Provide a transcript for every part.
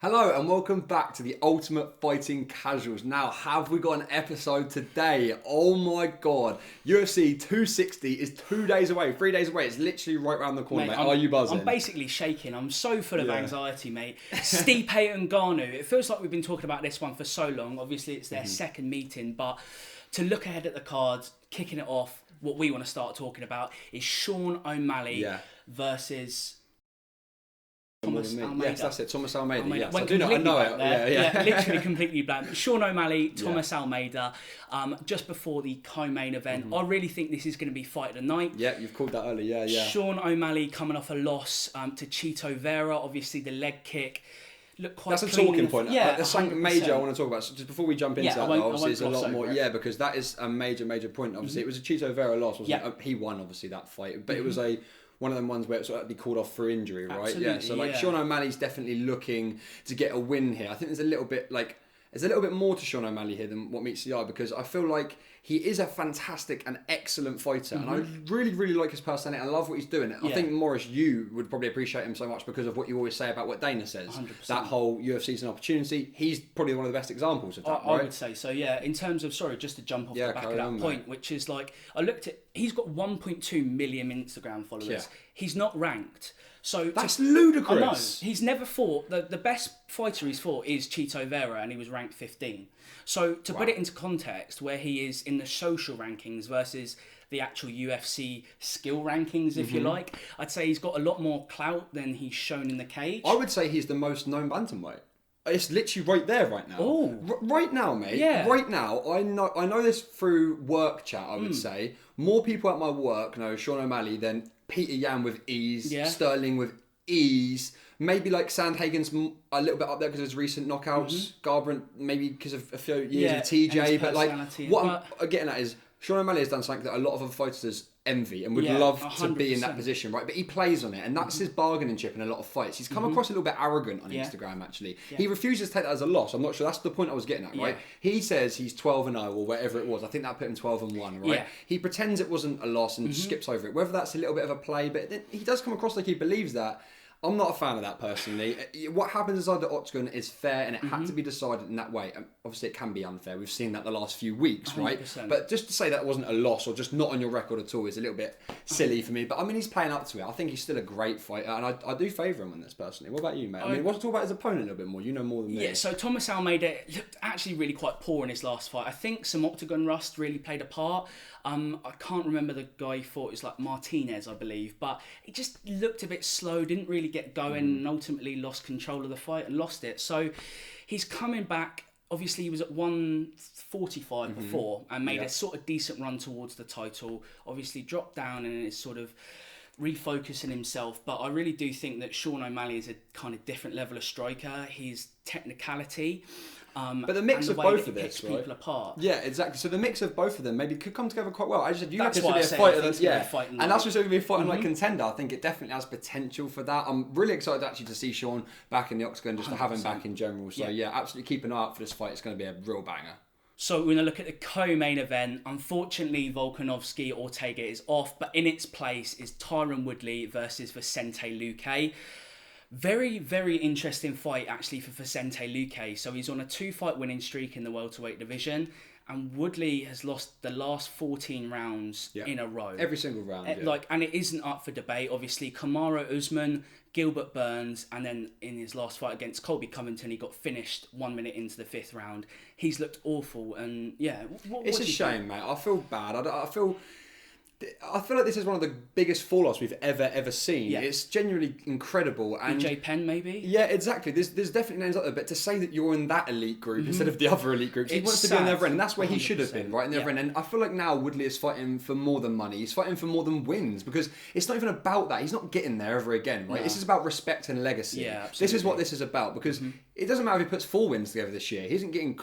Hello and welcome back to the Ultimate Fighting Casuals. Now, have we got an episode today? Oh my god. UFC 260 is 2 days away, 3 days away. It's literally right around the corner, mate. Are you buzzing? I'm basically shaking. I'm so full of anxiety, mate. STIPE and NGANNOU. It feels like we've been talking about this one for so long. Obviously, it's their second meeting, but to look ahead at the cards, kicking it off, what we want to start talking about is Sean O'Malley versus Thomas Almeida. Yes, that's it. Thomas Almeida. Yes, I know it. Yeah. Literally completely blank. Sean O'Malley, Thomas Almeida, just before the co-main event. I really think this is going to be fight of the night. Yeah, you've called that early. Yeah. Sean O'Malley coming off a loss to Chito Vera. Obviously, the leg kick. Look quite. That's a talking point. Yeah, there's something major I want to talk about. So just before we jump into that, obviously, it's a lot more. It. Yeah, because that is a major point. Obviously, it was a Chito Vera loss. Wasn't it? He won, obviously, that fight, but it was one of them ones where it's sort of be called off for injury, right? Absolutely, So Sean O'Malley's definitely looking to get a win here. I think there's a little bit more to Sean O'Malley here than what meets the eye, because I feel like he is a fantastic and excellent fighter, and I really like his personality. I love what he's doing. I think, Morris, you would probably appreciate him so much because of what you always say about what Dana says. 100%. That whole UFC's an opportunity. He's probably one of the best examples of that, I would say so, yeah. In terms of, just to jump off the back of that point, which is like, I looked at, he's got 1.2 million Instagram followers. Yeah. He's not ranked. So that's ludicrous. I know. He's never fought. The best fighter he's fought is Chito Vera, and he was ranked 15. So to put it into context, where he is in the social rankings versus the actual UFC skill rankings, if you like, I'd say he's got a lot more clout than he's shown in the cage. I would say he's the most known bantamweight. It's literally right there right now. Oh, right now, mate. Yeah. Right now, I know this through work chat. I would say more people at my work know Sean O'Malley than Peter Yan with ease, Sterling with ease. Maybe like Sandhagen's a little bit up there because of his recent knockouts. Garbrandt maybe because of a few years of TJ. But like what I'm getting at is Sean O'Malley has done something that a lot of other fighters envy and would love 100%. To be in that position, right? But he plays on it, and that's his bargaining chip in a lot of fights. He's come across a little bit arrogant on Instagram, actually. Yeah. He refuses to take that as a loss. I'm not sure. That's the point I was getting at, right? He says he's 12-0 or whatever it was. I think that put him 12-1, right? Yeah. He pretends it wasn't a loss and skips over it. Whether that's a little bit of a play, but he does come across like he believes that. I'm not a fan of that personally. What happens inside the octagon is fair, and it had to be decided in that way. Obviously, it can be unfair. We've seen that the last few weeks, right? 100%. But just to say that wasn't a loss or just not on your record at all is a little bit silly for me. But I mean, he's playing up to it. I think he's still a great fighter, and I do favour him on this personally. What about you, mate? I mean, want to talk about his opponent a little bit more? You know more than me. Yeah, so Thomas Almeida looked actually really quite poor in his last fight. I think some octagon rust really played a part. I can't remember the guy he fought. It's like Martinez, I believe. But he just looked a bit slow, didn't really get going, and ultimately lost control of the fight and lost it. So he's coming back. Obviously, he was at 145 before and made a sort of decent run towards the title. Obviously, dropped down and is sort of refocusing himself. But I really do think that Sean O'Malley is a kind of different level of striker. His technicality. But the mix of both of this, right? People apart. Yeah, exactly. So the mix of both of them maybe could come together quite well. I just said you have to be a fighter, and that's what's going to be a fighting like contender. I think it definitely has potential for that. I'm really excited actually to see Sean back in the octagon, just 100%. To have him back in general. So yeah, absolutely keep an eye out for this fight. It's going to be a real banger. So we're going to look at the co-main event. Unfortunately, Volkanovski Ortega is off, but in its place is Tyron Woodley versus Vicente Luque. Very, very interesting fight actually for Vicente Luque. So he's on a 2-fight winning streak in the welterweight division, and Woodley has lost the last 14 rounds in a row. Every single round. And it isn't up for debate. Obviously, Kamaru Usman, Gilbert Burns, and then in his last fight against Colby Covington, he got finished 1 minute into the 5th round. He's looked awful, and it's a shame, mate. I feel bad. I feel like this is one of the biggest fall-offs we've ever seen. Yeah. It's genuinely incredible. And BJ Penn, maybe? Yeah, exactly. There's definitely names out there, but to say that you're in that elite group instead of the other elite groups, he wants to be on the other end, and that's where 100%. He should have been, right, in the other end. And I feel like now Woodley is fighting for more than money. He's fighting for more than wins, because it's not even about that. He's not getting there ever again, right? No. This is about respect and legacy. Yeah, absolutely. This is what this is about, because it doesn't matter if he puts 4 wins together this year. He isn't getting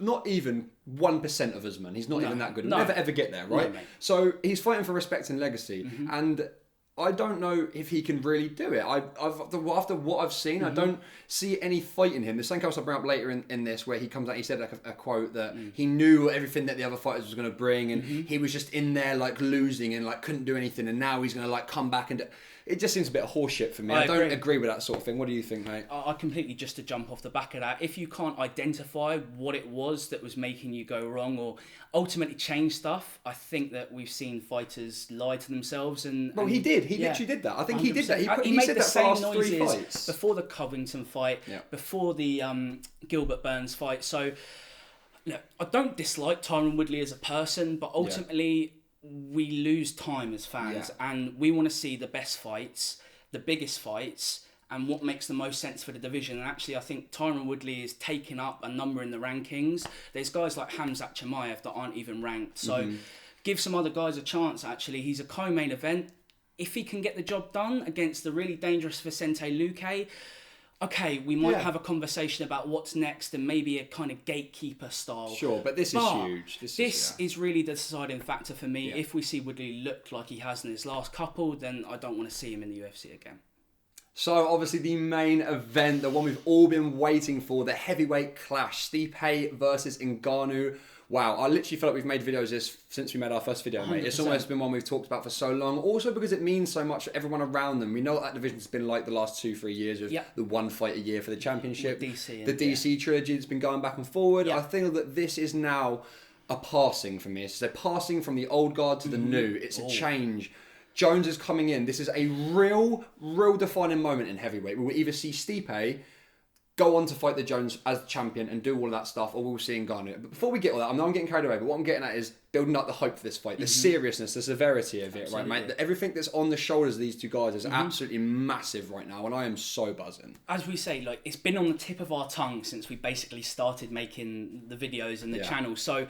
not even 1% of Usman. He's not even that good. He'll never ever get there, right? No, so he's fighting for respect and legacy, and I don't know if he can really do it. After what I've seen, I don't see any fight in him. There's something else I'll bring up later in this where he comes out, he said like a quote that he knew everything that the other fighters was going to bring, and he was just in there like losing and like couldn't do anything, and now he's going to like come back and it just seems a bit of horseshit for me. I don't agree with that sort of thing. What do you think, mate? I completely, just to jump off the back of that, if you can't identify what it was that was making you go wrong or ultimately change stuff, I think that we've seen fighters lie to themselves. Well, he did. He literally did that. I think 100%. He did that. He made said the that for the same last 3 noises fights. before the Covington fight, before the Gilbert Burns fight. So, look, I don't dislike Tyron Woodley as a person, but ultimately we lose time as fans, and we want to see the best fights, the biggest fights, and what makes the most sense for the division. And actually, I think Tyron Woodley is taking up a number in the rankings. There's guys like Khamzat Chimaev that aren't even ranked. So give some other guys a chance, actually. He's a co-main event. If he can get the job done against the really dangerous Vicente Luque, okay, we might have a conversation about what's next and maybe a kind of gatekeeper style. Sure, but this is huge. This is really the deciding factor for me. Yeah. If we see Woodley look like he has in his last couple, then I don't want to see him in the UFC again. So, obviously, the main event, the one we've all been waiting for, the heavyweight clash, Stipe versus Ngannou. Wow, I literally feel like we've made videos of this since we made our first video, mate. 100%. It's almost been one we've talked about for so long. Also because it means so much for everyone around them. We know what that division's been like the last 2-3 years with the one fight a year for the championship. The DC trilogy that's been going back and forward. I feel that this is now a passing for me. It's a passing from the old guard to the new. It's a change. Jones is coming in. This is a real defining moment in heavyweight. We will either see Stipe go on to fight the Jones as the champion and do all of that stuff, or we'll see Ngannou. But before we get all that, I know I'm getting carried away, but what I'm getting at is building up the hope for this fight, the seriousness, the severity of it, right, mate? Everything that's on the shoulders of these two guys is absolutely massive right now, and I am so buzzing. As we say, like, it's been on the tip of our tongue since we basically started making the videos and the channel, so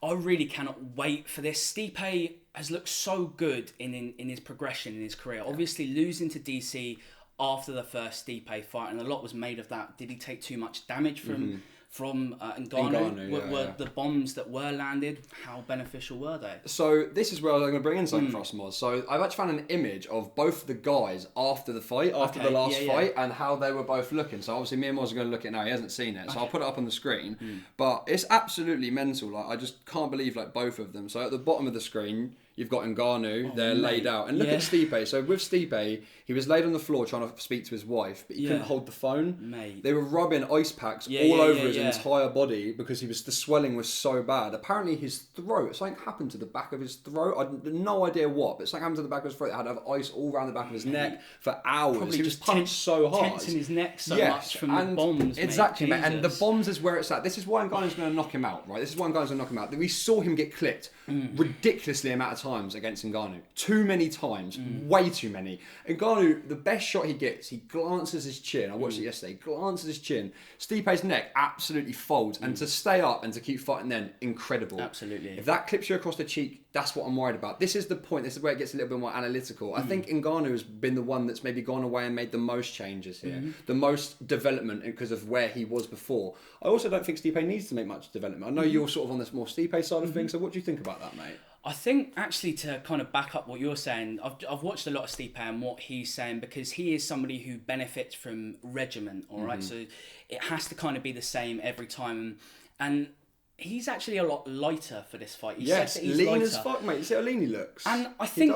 I really cannot wait for this. Stipe has looked so good in his progression in his career. Obviously, losing to DC after the first Stipe fight, and a lot was made of that. Did he take too much damage from Ngannou? Were the bombs that were landed, how beneficial were they? So this is where I'm going to bring in something for us, Moz. So I've actually found an image of both the guys after the fight, after the last fight, and how they were both looking. So obviously me and Moz are going to look at it now. He hasn't seen it, so I'll put it up on the screen. But it's absolutely mental. Like, I just can't believe like both of them. So at the bottom of the screen, you've got Ngannou, they're laid out. And look at Stipe. So with Stipe, he was laid on the floor trying to speak to his wife, but he couldn't hold the phone. They were rubbing ice packs all over his entire body because the swelling was so bad. Apparently his throat, something happened to the back of his throat. I had no idea what, but something happened to the back of his throat. It had to have ice all around the back of his neck for hours. Probably he was punched so hard. Tensing his neck so much from the bombs, exactly, mate. And the bombs is where it's at. This is why Ngannou's going to knock him out, right? This is why Ngannou's going to knock him out. We saw him get clipped ridiculously amount of times against Ngannou. Too many times. Way too many. Ngannou, the best shot he gets, he glances his chin. I watched it yesterday. Glances his chin. Stipe's neck absolutely folds. And to stay up and to keep fighting then, incredible. Absolutely. If that clips you across the cheek, that's what I'm worried about. This is the point. This is where it gets a little bit more analytical. I think Ngannou has been the one that's maybe gone away and made the most changes here. The most development because of where he was before. I also don't think Stipe needs to make much development. I know you're sort of on this more Stipe side of things, so what do you think about that, mate? I think actually to kind of back up what you're saying, I've watched a lot of Stipe and what he's saying because he is somebody who benefits from regimen, all right? So it has to kind of be the same every time. And he's actually a lot lighter for this fight. He says that he's lean lighter as fuck, mate. You see how lean he looks? And I think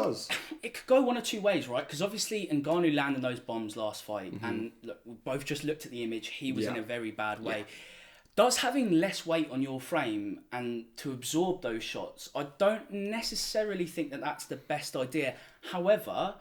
it could go one of two ways, right? Because obviously Ngannou landed those bombs last fight. And look, we both just looked at the image. He was in a very bad way. Does having less weight on your frame and to absorb those shots, I don't necessarily think that that's the best idea. However,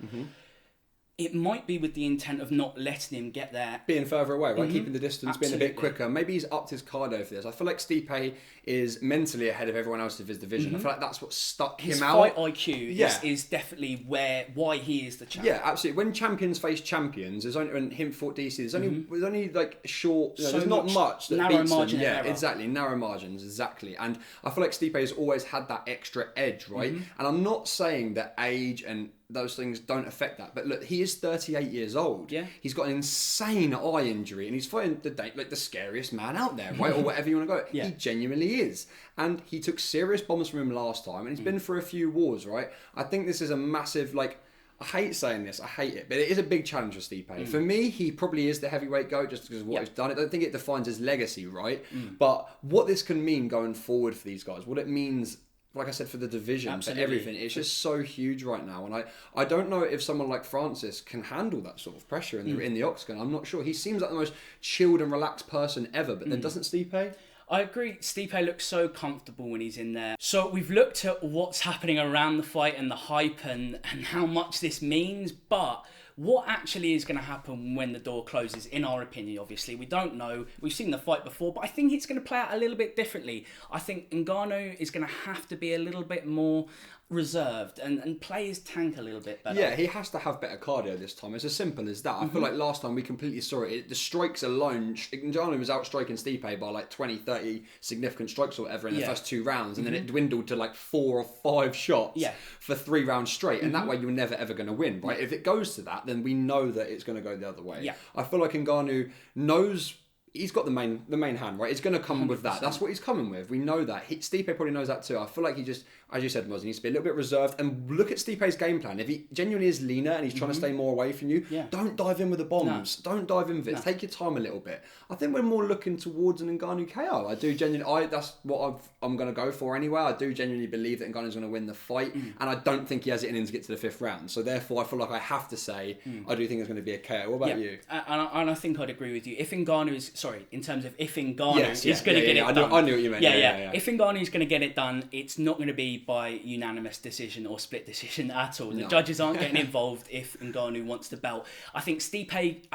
it might be with the intent of not letting him get there. Being further away, right? Keeping the distance, being a bit quicker. Maybe he's upped his cardio for this. I feel like Stipe is mentally ahead of everyone else of his division. I feel like that's what stuck him out. His fight IQ is definitely why he is the champion. Yeah, absolutely. When champions face champions, there's only, when him fought DC, there's only like short, there's not much that narrow beats margin them. Yeah, exactly. Narrow margins, exactly. And I feel like Stipe has always had that extra edge, right? And I'm not saying that age and those things don't affect that. But look, he is 38 years old. Yeah. He's got an insane eye injury and he's fighting the scariest man out there, right? Or whatever you want to go. He genuinely is. And he took serious bombs from him last time and he's been through a few wars, right? I think this is a massive, like, I hate saying this, I hate it, but it is a big challenge for Stipe. For me, he probably is the heavyweight GOAT just because of what he's done. I don't think it defines his legacy, right? But what this can mean going forward for these guys, what it means like I said, for the division, Absolutely. for everything. It's just so huge right now. And I don't know if someone like Francis can handle that sort of pressure in the octagon. I'm not sure. He seems like the most chilled and relaxed person ever, but then doesn't Stipe? I agree. Stipe looks so comfortable when he's in there. So we've looked at what's happening around the fight and the hype and how much this means, but what actually is going to happen when the door closes, in our opinion, obviously. We don't know. We've seen the fight before, but I think it's going to play out a little bit differently. I think Ngannou is going to have to be a little bit more reserved and play his tank a little bit better. Yeah, he has to have better cardio this time. It's as simple as that. I feel like last time we completely saw it. The strikes alone, Ngannou was outstriking Stipe by like 20, 30 significant strikes or whatever in the first 2 rounds, and then it dwindled to like 4 or 5 shots for 3 rounds straight, and that way you're never ever going to win, right? If it goes to that, then we know that it's going to go the other way. I feel like Ngannou knows. He's got the main hand, right? It's going to come 100%. With that. That's what he's coming with. We know that. Stipe probably knows that too. I feel like he just, as you said, Moz, he needs to be a little bit reserved and look at Stipe's game plan. If he genuinely is leaner and he's trying to stay more away from you, don't dive in with the bombs. No. Don't dive in with it. No. Take your time a little bit. I think we're more looking towards an Ngannou KO. I do genuinely, that's what I'm going to go for anyway. I do genuinely believe that Ngannou's going to win the fight, and I don't think he has it in him to get to the 5th round. So therefore, I feel like I have to say, I do think it's going to be a KO. What about you? And I think I'd agree with you. If Ngannou is, in terms of if Ngannou is going to get it done. I knew what you meant. If Ngannou is going to get it done, it's not going to be by unanimous decision or split decision at all. The judges aren't getting involved if Ngannou wants the belt. I think Stipe,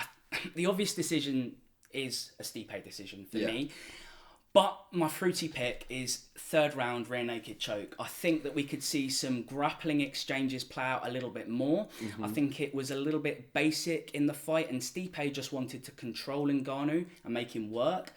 the obvious decision is a Stipe decision for me. But my fruity pick is 3rd round rear naked choke. I think that we could see some grappling exchanges play out a little bit more. I think it was a little bit basic in the fight, and Stipe just wanted to control Ngannou and make him work.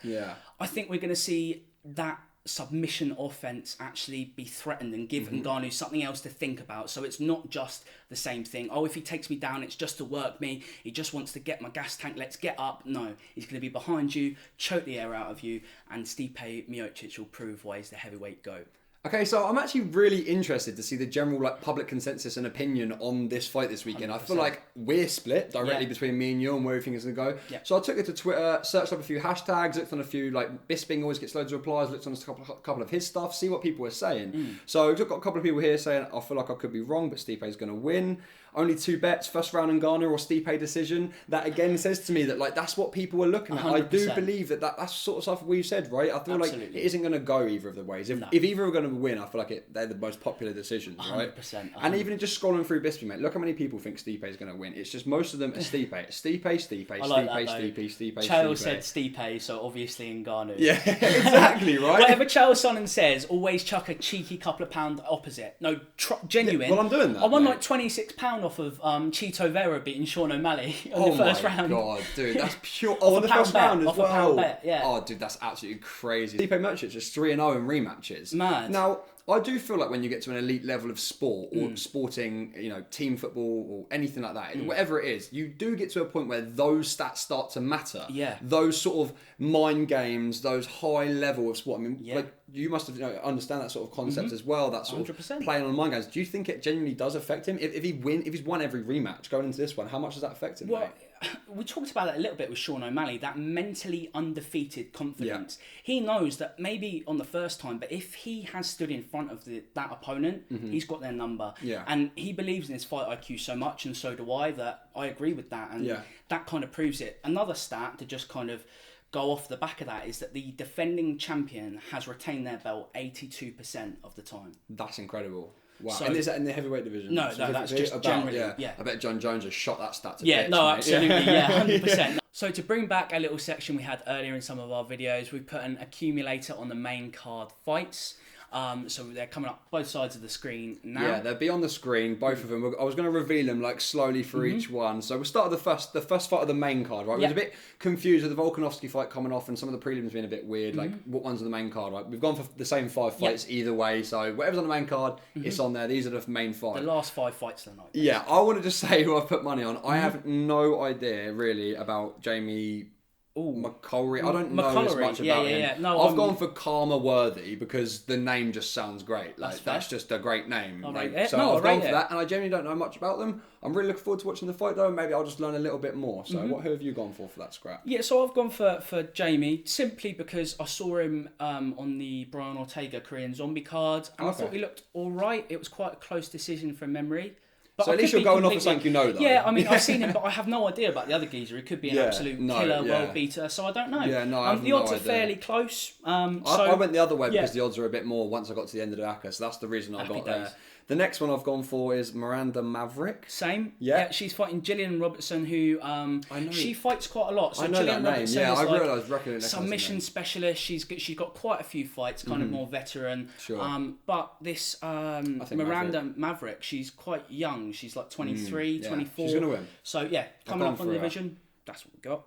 I think we're going to see that submission offense actually be threatened and give Ngannou something else to think about. So it's not just the same thing. Oh, if he takes me down, it's just to work me. He just wants to get my gas tank. Let's get up. No, he's going to be behind you, choke the air out of you, and Stipe Miocic will prove why he's the heavyweight GOAT. Okay, so I'm actually really interested to see the general public consensus and opinion on this fight this weekend. 100%. I feel like we're split directly between me and you on where we think it's going to go. So I took it to Twitter, searched up a few hashtags, looked on a few, like Bisping always gets loads of replies, looked on a couple of his stuff, see what people were saying. So I've got a couple of people here saying, I feel like I could be wrong, but Stipe's going to win. Only 2 bets, 1st round Ngannou or Stipe decision. That again says to me that that's what people are looking at. 100%. I do believe that's sort of stuff we've said, right? I feel like it isn't going to go either of the ways. If either are going to win, I feel like they're the most popular decisions, right? 100%. And even just scrolling through Bisping, mate, look how many people think Stipe is going to win. It's just most of them are Stipe. Stipe. Chael said Stipe, so obviously Ngannou. Yeah, exactly, right? Whatever Chael Sonnen says, always chuck a cheeky couple of pound opposite. No, genuine. Well, I'm doing that. I won like £26 off of Chito Vera beating Sean O'Malley on the first round. Oh my god, dude, that's pure. Oh, the first round as well. Off a pound bet, yeah. Oh, dude, that's absolutely crazy. Stipe Miocic is 3-0 in rematches. Mad. Now, I do feel like when you get to an elite level of sport or sporting, team football or anything like that, whatever it is, you do get to a point where those stats start to matter. Yeah. Those sort of mind games, those high level of sport. I mean, like you must have understand that sort of concept as well. That sort 100%. of playing on mind games. Do you think it genuinely does affect him? If he's won every rematch going into this one, how much does that affect him? Well, mate? We talked about it a little bit with Sean O'Malley, that mentally undefeated confidence. He knows that maybe on the first time, but if he has stood in front of that opponent, he's got their number. And he believes in his fight IQ so much, and so do I, that I agree with that. And that kind of proves it. Another stat to just kind of go off the back of that is that the defending champion has retained their belt 82% of the time. That's incredible. Wow. So, and is that in the heavyweight division? No, that's just generally. Yeah. I bet John Jones has shot that stat to bits, no, mate. Absolutely. Yeah, 100%. So to bring back a little section we had earlier in some of our videos, we put an accumulator on the main card fights. So they're coming up both sides of the screen now. Yeah, they'll be on the screen, both of them. I was going to reveal them slowly for each one. So we'll start with the first fight of the main card, right? We was a bit confused with the Volkanovski fight coming off and some of the prelims being a bit weird, like what one's on the main card, right? We've gone for the same 5 fights either way, so whatever's on the main card, it's on there. These are the main 5. The last 5 fights of the night. Basically. Yeah, I want to just say who I've put money on. I have no idea really about Jamie McCollery. I don't know as much about him. Yeah. No, I've gone for Karma Worthy because the name just sounds great. Like that's just a great name. So I've gone for that, and I genuinely don't know much about them. I'm really looking forward to watching the fight though. Maybe I'll just learn a little bit more. So who have you gone for that scrap? Yeah, so I've gone for Jamie simply because I saw him on the Brian Ortega Korean Zombie card, and I thought he looked all right. It was quite a close decision from memory. But so at least you're going off with something you know, though. Yeah, I mean, I've seen him, but I have no idea about the other geezer. He could be an absolute killer world beater, so I don't know. Yeah, no, I have the odds are fairly close. I went the other way because the odds are a bit more once I got to the end of the ACCA, so that's the reason I got there. The next one I've gone for is Miranda Maverick. Same. Yeah, she's fighting Gillian Robertson, who she fights quite a lot. So I know Gillian that Robertson name. Yeah, is I realised recognising submission specialist. She's got quite a few fights, kind of more veteran. Sure. But this Miranda Maverick, she's quite young. She's like 23, 24. She's gonna win. So yeah, coming up on the division. That's what we got.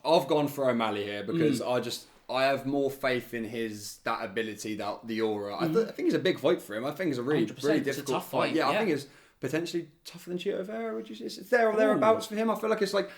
I've gone for O'Malley here because I have more faith in that ability, the aura. I think it's a big fight for him. I think it's a really difficult it's a tough fight. Yeah, I think it's potentially tougher than Chito Vera. Would you say it's there or thereabouts for him? I feel like it's like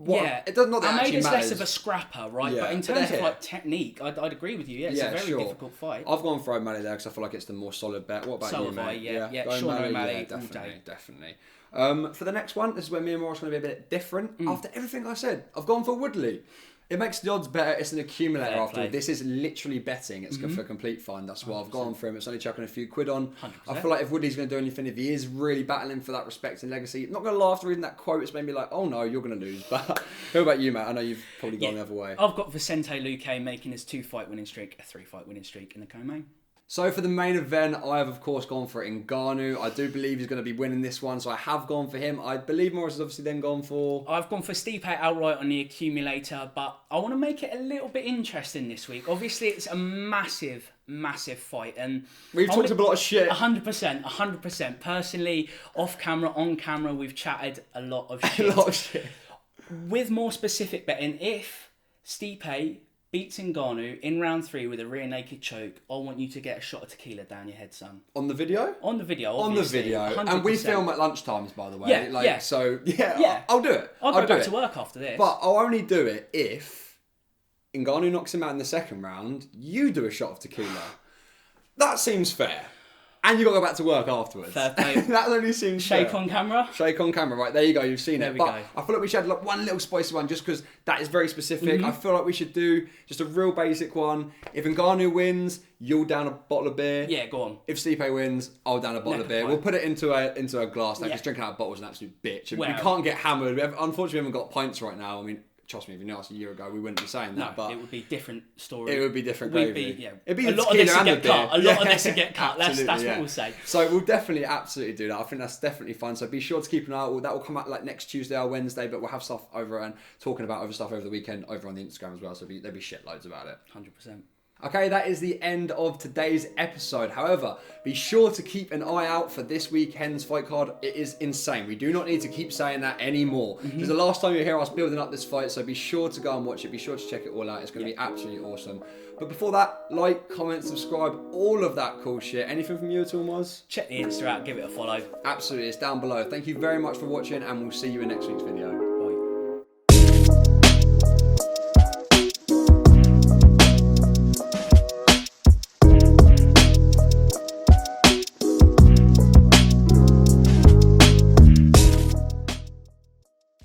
it does not. Almeida's less of a scrapper, right? Yeah. But in terms of like technique, I'd agree with you. Yeah, it's a very difficult fight. I've gone for O'Malley there because I feel like it's the more solid bet. What about you, mate? Yeah. Sean O'Malley, definitely. For the next one, this is where me and Morris are going to be a bit different. After everything I said, I've gone for Woodley. It makes the odds better. It's an accumulator after all. This is literally betting. It's for complete fun. That's why I've gone for him. It's only chucking a few quid on. 100%. I feel like if Woodley's going to do anything, if he is really battling for that respect and legacy, not going to lie, after reading that quote, it's made me like, oh no, you're going to lose. But who about you, mate? I know you've probably gone the other way. I've got Vicente Luque making his 2-fight winning streak, a 3-fight winning streak in the co-main. So for the main event, I have of course gone for NGANNOU. I do believe he's going to be winning this one, so I have gone for him. I believe Morris has obviously then gone for... I've gone for Stipe outright on the accumulator, but I want to make it a little bit interesting this week. Obviously, it's a massive fight, and we've talked a lot of shit. 100%. Personally, off camera, on camera, we've chatted a lot of shit. With more specific betting, if Stipe beats NGANNOU in round 3 with a rear naked choke, I want you to get a shot of tequila down your head, son. On the video? On the video, obviously. 100%. And we film at lunchtimes, by the way. Yeah. So, I'll do it. I'll go back to work after this. But I'll only do it if NGANNOU knocks him out in the second round, you do a shot of tequila. That seems fair. And you got to go back to work afterwards. Fair play. That only seems Shake fair. On camera. Shake on camera. Right, there you go. You've seen it. There we go. I feel like we should have one little spicy one just because that is very specific. I feel like we should do just a real basic one. If NGANNOU wins, you'll down a bottle of beer. Yeah, go on. If Stipe wins, I'll down a bottle of beer. We'll put it into a glass. Because drinking out of bottles is an absolute bitch. And we can't get hammered. Unfortunately, we haven't got pints right now. I mean, trust me, if you knew us a year ago, we wouldn't be saying that. But it would be different story. It would be different gravy. It'd be a lot of this to get cut. A lot of this to get cut. That's what we'll say. So we'll definitely absolutely do that. I think that's definitely fun. So be sure to keep an eye out. That will come out like next Tuesday or Wednesday, but we'll have stuff over and talking about other stuff over the weekend over on the Instagram as well. So there'll be shitloads about it. 100%. Okay, that is the end of today's episode. However, be sure to keep an eye out for this weekend's fight card. It is insane. We do not need to keep saying that anymore. Because the last time you hear us building up this fight, so be sure to go and watch it. Be sure to check it all out. It's going to be absolutely awesome. But before that, like, comment, subscribe, all of that cool shit. Anything from you at all, Moz? Check the Insta out, give it a follow. Absolutely, it's down below. Thank you very much for watching, and we'll see you in next week's video.